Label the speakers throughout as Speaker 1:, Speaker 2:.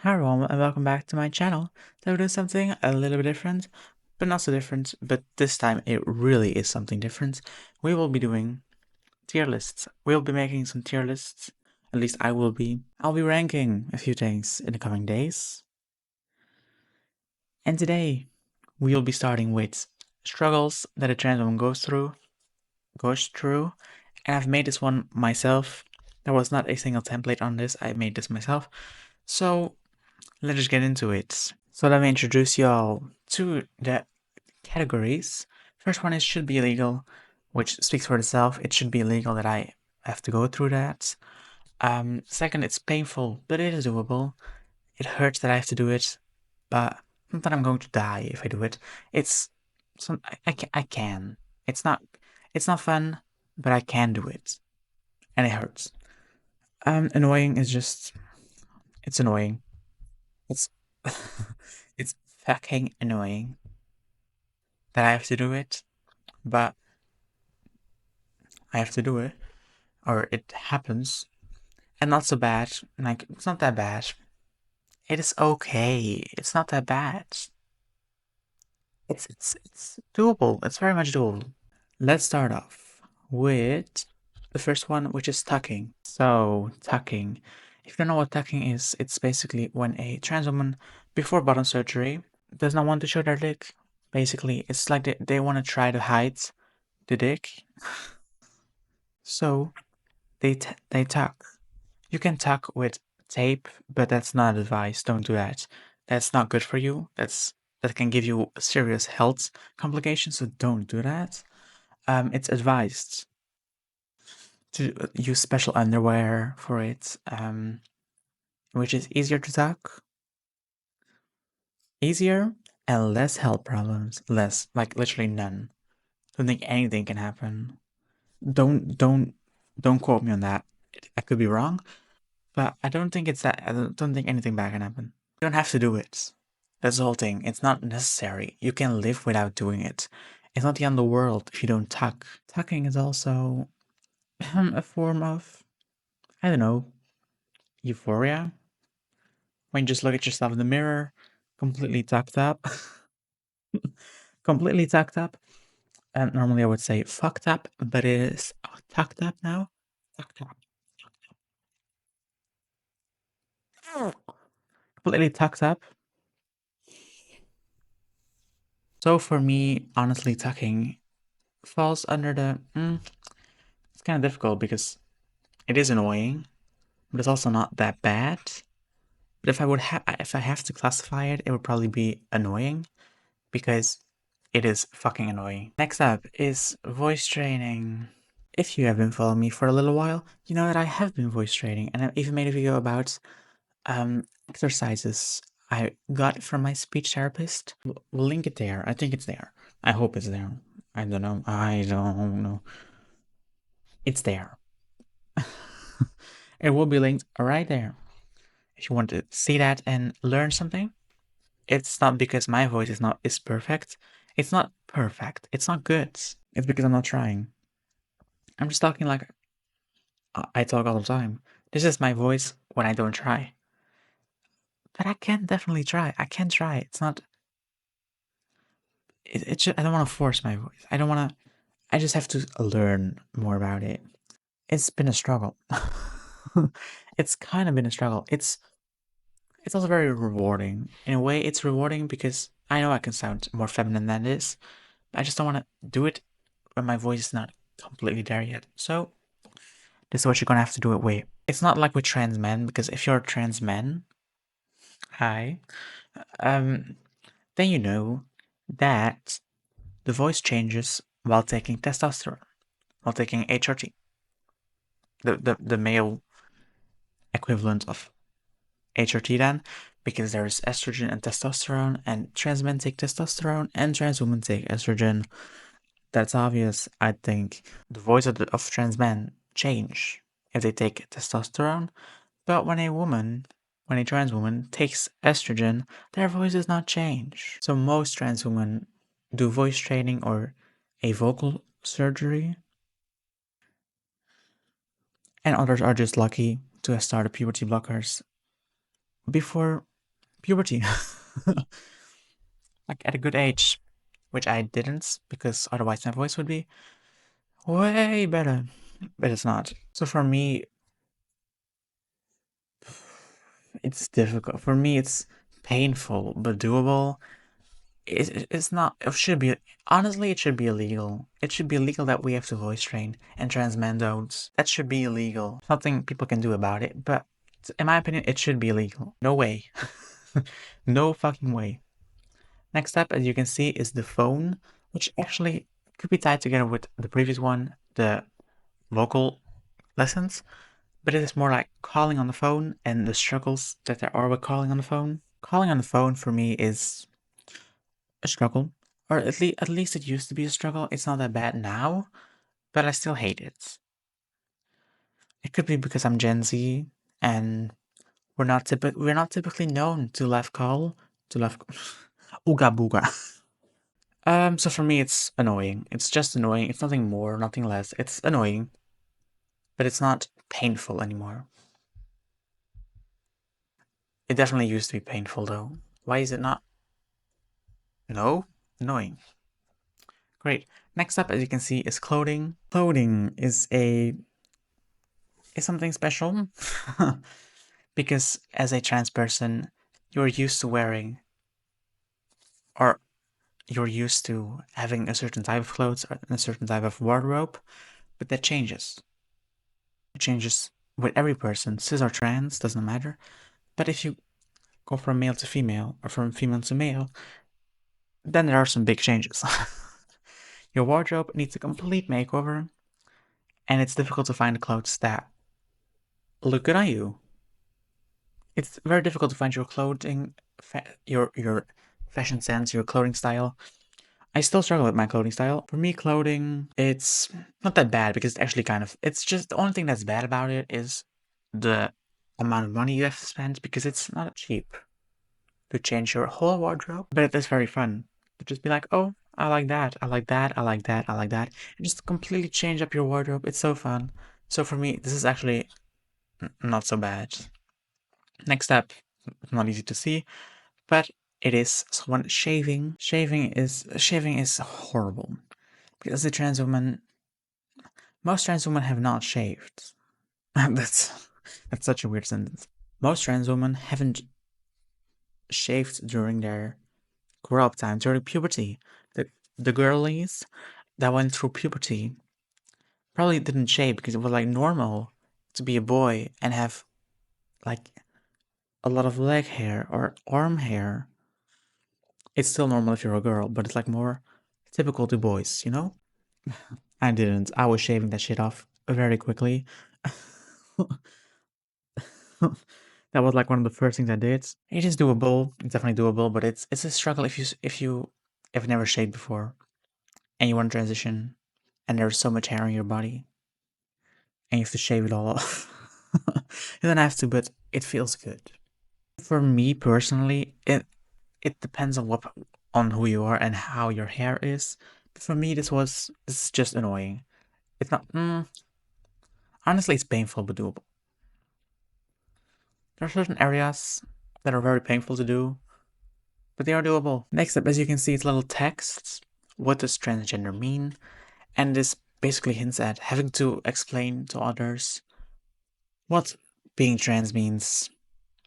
Speaker 1: Hi everyone, and welcome back to my channel. Today we're doing something a little bit different, but not so different, but this time it really is something different. We will be doing tier lists. We'll be making some tier lists, at least I will be. I'll be ranking a few things in the coming days. And today, we'll be starting with struggles that a trans woman goes through, and I've made this one myself. There was not a single template on this, I made this myself. So let's just get into it. So let me introduce y'all to the categories. First one is should be illegal, which speaks for itself. It should be illegal that I have to go through that. Second, it's painful, but it is doable. It hurts that I have to do it, but not that I'm going to die if I do it. It's some I can. It's not fun, but I can do it, and it hurts. Annoying is just it's annoying. It's it's fucking annoying that I have to do it, but I have to do it, or it happens, and not so bad. Like, it's not that bad. It is okay. It's not that bad. It's doable. It's very much doable. Let's start off with the first one, which is tucking. So, tucking. If you don't know what tucking is, it's basically when a trans woman, before bottom surgery, does not want to show their dick. Basically, it's like they want to try to hide the dick. So, they tuck. You can tuck with tape, but that's not advice. Don't do that. That's not good for you. That can give you serious health complications, so don't do that. It's advised to use special underwear for it, which is easier to tuck, easier, and less health problems. Less, like literally none. Don't think anything can happen. Don't don't quote me on that. I could be wrong, but I don't think it's that. I don't think anything bad can happen. You don't have to do it. That's the whole thing. It's not necessary. You can live without doing it. It's not the end of the world if you don't tuck. Tucking is also a form of, I don't know, euphoria. When you just look at yourself in the mirror, completely tucked up. Completely tucked up. And normally I would say fucked up, but it is tucked up now. Tucked up. Completely tucked up. So for me, honestly, tucking falls under the. It's kind of difficult because it is annoying, but it's also not that bad. But if I have to classify it, it would probably be annoying because it is fucking annoying. Next up is voice training. If you have been following me for a little while, you know that I have been voice training, and I've even made a video about exercises I got from my speech therapist. We'll link it there. I think it's there. I hope it's there. I don't know. I don't know. It's there. It will be linked right there. If you want to see that and learn something, it's not because my voice is perfect. It's not perfect. It's not good. It's because I'm not trying. I'm just talking like I talk all the time. This is my voice when I don't try. But I can definitely try. I can try. It's not. It's just, I don't want to force my voice. I don't want to. I just have to learn more about it. It's been a struggle. It's kind of been a struggle. It's also very rewarding. In a way, it's rewarding because I know I can sound more feminine than this. But I just don't want to do it when my voice is not completely there yet. So this is what you're gonna have to do it with. It's not like with trans men, because if you're a trans man, hi, um, then you know that the voice changes while taking testosterone, while taking HRT, the male equivalent of HRT then, because there's estrogen and testosterone, and trans men take testosterone and trans women take estrogen. That's obvious. I think the voice of trans men change if they take testosterone, but when a trans woman takes estrogen, their voice does not change. So most trans women do voice training or a vocal surgery, and others are just lucky to have started puberty blockers before puberty. Like at a good age, which I didn't, because otherwise my voice would be way better. But it's not. So for me, it's difficult. For me, it's painful but doable. It's not. It should be. Honestly, it should be illegal. It should be illegal that we have to voice train and trans men don't. That should be illegal. Nothing people can do about it. But in my opinion, it should be illegal. No way. No fucking way. Next up, as you can see, is the phone, which actually could be tied together with the previous one, the vocal lessons, but it is more like calling on the phone and the struggles that there are with calling on the phone. Calling on the phone for me is a struggle, or at least it used to be a struggle. It's not that bad now, but I still hate it. It could be because I'm Gen Z and we're not typically known to left call to left ooga booga. So for me, it's annoying. It's just annoying. It's nothing more, nothing less. It's annoying, but it's not painful anymore. It definitely used to be painful, though. Why is it not? No? Annoying. Great. Next up, as you can see, is clothing. Clothing is something special because as a trans person, you're used to wearing or you're used to having a certain type of clothes or a certain type of wardrobe, but that changes. It changes with every person, cis or trans, doesn't matter. But if you go from male to female or from female to male, then there are some big changes. Your wardrobe needs a complete makeover, and it's difficult to find clothes that look good on you. It's very difficult to find your clothing, your fashion sense, your clothing style. I still struggle with my clothing style. For me, clothing, it's not that bad because it's actually it's just the only thing that's bad about it is the amount of money you have to spend because it's not cheap to change your whole wardrobe. But it is very fun to just be like, oh, I like that, I like that, I like that, I like that, and just completely change up your wardrobe. It's so fun. So for me, this is actually not so bad. Next up, not easy to see, but it is someone shaving. Shaving is horrible because the trans woman, most trans women have not shaved. That's such a weird sentence. Most trans women haven't shaved during their grow up time, during puberty. The girlies that went through puberty probably didn't shave because it was like normal to be a boy and have like a lot of leg hair or arm hair. It's still normal if you're a girl, but it's like more typical to boys, you know? I didn't. I was shaving that shit off very quickly. That was like one of the first things I did. It is doable. It's definitely doable, but it's a struggle if you have never shaved before and you want to transition and there's so much hair on your body and you have to shave it all off. You don't have to, but it feels good. For me personally, it depends on who you are and how your hair is. But for me, this is just annoying. It's not. Honestly, it's painful but doable. There are certain areas that are very painful to do, but they are doable. Next up, as you can see, it's little texts. What does transgender mean? And this basically hints at having to explain to others what being trans means.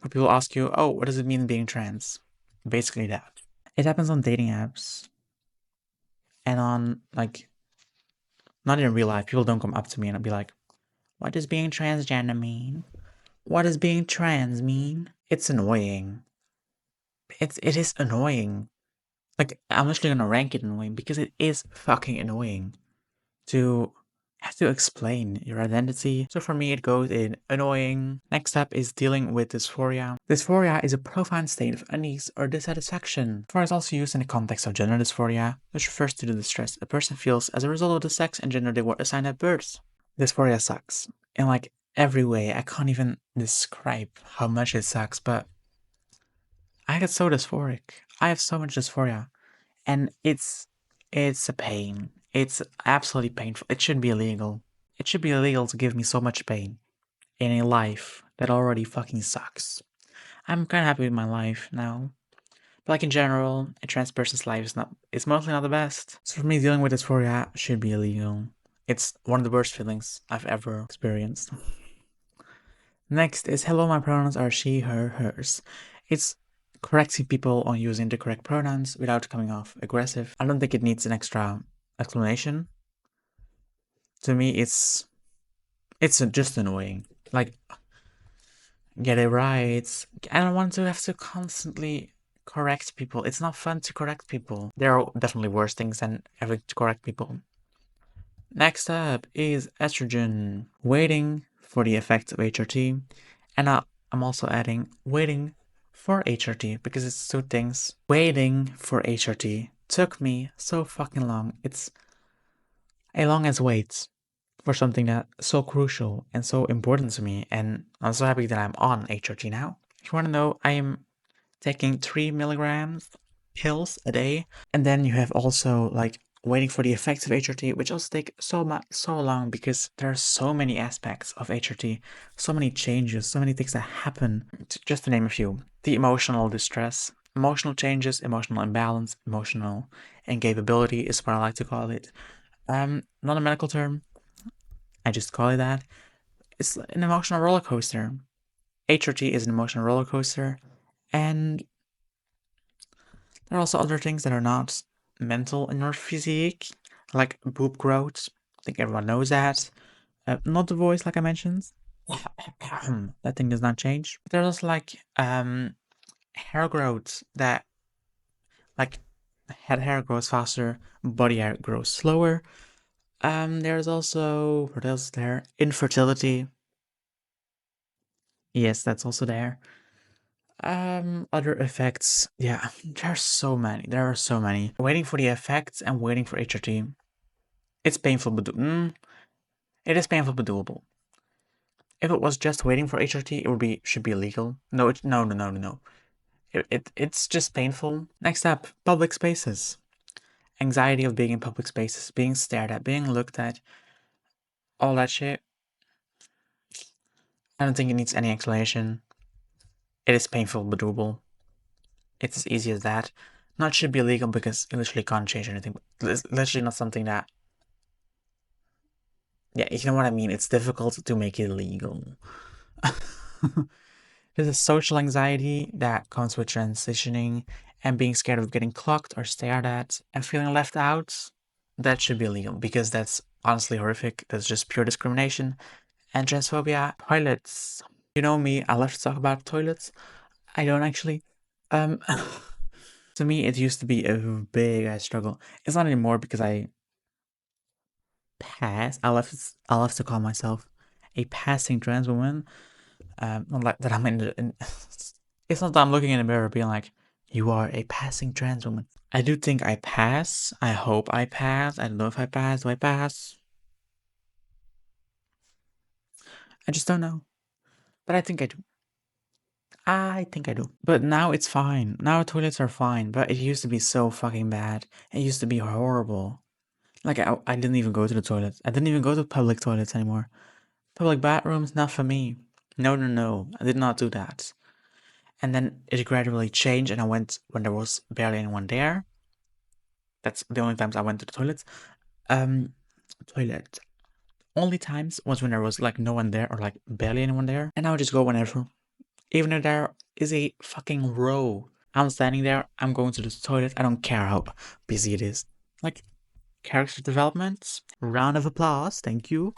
Speaker 1: Where people ask you, oh, what does it mean being trans? Basically that. It happens on dating apps and on, like, not in real life. People don't come up to me and be like, what does being transgender mean? What does being trans mean? It's annoying. It is annoying. Like, I'm actually gonna rank it annoying because it is fucking annoying to have to explain your identity. So for me, it goes in annoying. Next up is dealing with dysphoria. Dysphoria is a profound state of unease or dissatisfaction. Dysphoria is also used in the context of gender dysphoria, which refers to the distress a person feels as a result of the sex and gender they were assigned at birth. Dysphoria sucks in like every way. I can't even describe how much it sucks, but I get so dysphoric. I have so much dysphoria, and it's a pain. It's absolutely painful. It should be illegal. It should be illegal to give me so much pain in a life that already fucking sucks. I'm kind of happy with my life now. But like in general, a trans person's life is mostly not the best. So for me, dealing with dysphoria should be illegal. It's one of the worst feelings I've ever experienced. Next is hello, my pronouns are she, her, hers. It's correcting people on using the correct pronouns without coming off aggressive. I don't think it needs an extra explanation. To me, it's just annoying. Like, get it right. I don't want to have to constantly correct people. It's not fun to correct people. There are definitely worse things than having to correct people. Next up is estrogen. Waiting for the effects of HRT. And I'm also adding waiting for HRT because it's two things. Waiting for HRT took me so fucking long. It's a long as wait for something that's so crucial and so important to me. And I'm so happy that I'm on HRT now. If you want to know, I am taking 3 milligrams pills a day. And then you have also like waiting for the effects of HRT, which also take so long because there are so many aspects of HRT, so many changes, so many things that happen. Just to name a few: the emotional distress, emotional changes, emotional imbalance, emotional incapability is what I like to call it. Not a medical term. I just call it that. It's an emotional roller coaster. HRT is an emotional roller coaster, and there are also other things that are not mental in your physique, like boob growth. I think everyone knows that. Not the voice, like I mentioned. That thing does not change. But there's also like hair growth that, like, head hair grows faster, body hair grows slower. There's also, what else is there? Infertility. Yes, that's also there. Other effects. Yeah, there are so many. There are so many. Waiting for the effects and waiting for HRT. It's painful, but it is painful but doable. If it was just waiting for HRT, should be illegal. No, no. It's just painful. Next up, public spaces. Anxiety of being in public spaces, being stared at, being looked at, all that shit. I don't think it needs any explanation. It is painful but doable. It's as easy as that. Not should be illegal because it literally can't change anything. It's literally not something that. Yeah, you know what I mean. It's difficult to make it illegal. There's a social anxiety that comes with transitioning and being scared of getting clocked or stared at and feeling left out. That should be illegal because that's honestly horrific. That's just pure discrimination. And transphobia. Toilets. You know me, I love to talk about toilets. I don't actually. Um, to me, it used to be a big ass struggle. It's not anymore because I pass. I love to call myself a passing trans woman. Not like that I'm it's not that I'm looking in the mirror being like, you are a passing trans woman. I do think I pass. I hope I pass. I don't know if I pass. Do I pass? I just don't know. But I think I do. I think I do. But now it's fine. Now toilets are fine. But it used to be so fucking bad. It used to be horrible. Like, I didn't even go to the toilets. I didn't even go to public toilets anymore. Public bathrooms, not for me. No. I did not do that. And then it gradually changed, and I went when there was barely anyone there. That's the only times I went to the toilets. Um, toilet. Only times was when there was like no one there or like barely anyone there. And I would just go whenever. Even if there is a fucking row. I'm standing there, I'm going to the toilet. I don't care how busy it is. Like, character development. Round of applause. Thank you.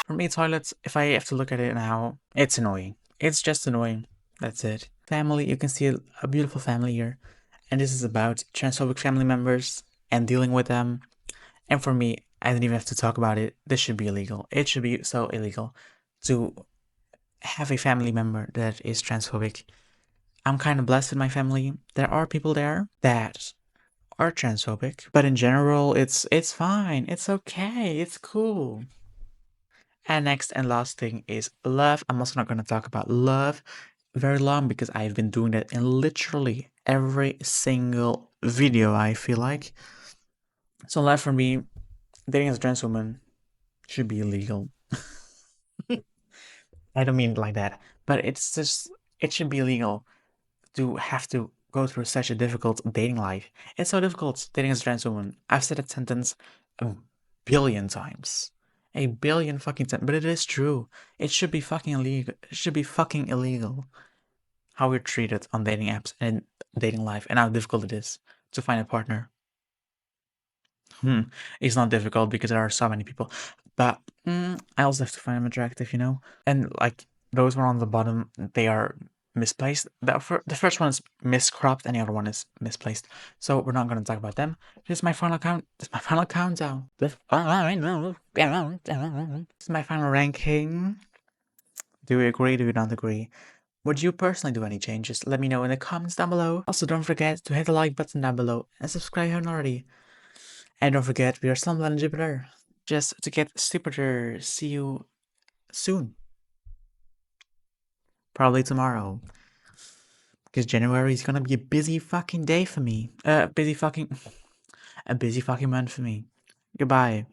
Speaker 1: For me, toilets, if I have to look at it now, it's annoying. It's just annoying. That's it. Family, you can see a beautiful family here. And this is about transphobic family members and dealing with them. And for me, I didn't even have to talk about it. This should be illegal. It should be so illegal to have a family member that is transphobic. I'm kind of blessed in my family. There are people there that are transphobic, but in general, it's fine. It's okay. It's cool. And next and last thing is love. I'm also not going to talk about love very long because I've been doing that in literally every single video, I feel like. So love for me, dating as a trans woman should be illegal. I don't mean it like that, but It should be illegal to have to go through such a difficult dating life. It's so difficult dating as a trans woman. I've said that sentence a billion times. A billion fucking times. But it is true. It should be fucking illegal. It should be fucking illegal how we're treated on dating apps and dating life and how difficult it is to find a partner. It's not difficult because there are so many people. But I also have to find them attractive, you know? And like those one on the bottom, they are misplaced. The first one is miscropped and the other one is misplaced. So we're not going to talk about them. This is my final count. This is my final countdown. This is my final ranking. Do you agree? Do you not agree? Would you personally do any changes? Let me know in the comments down below. Also, don't forget to hit the like button down below and subscribe if you haven't already. And don't forget, we are still on Jupiter. Just to get stupider. See you soon. Probably tomorrow. Because January is gonna be a busy fucking day for me. A busy fucking month for me. Goodbye.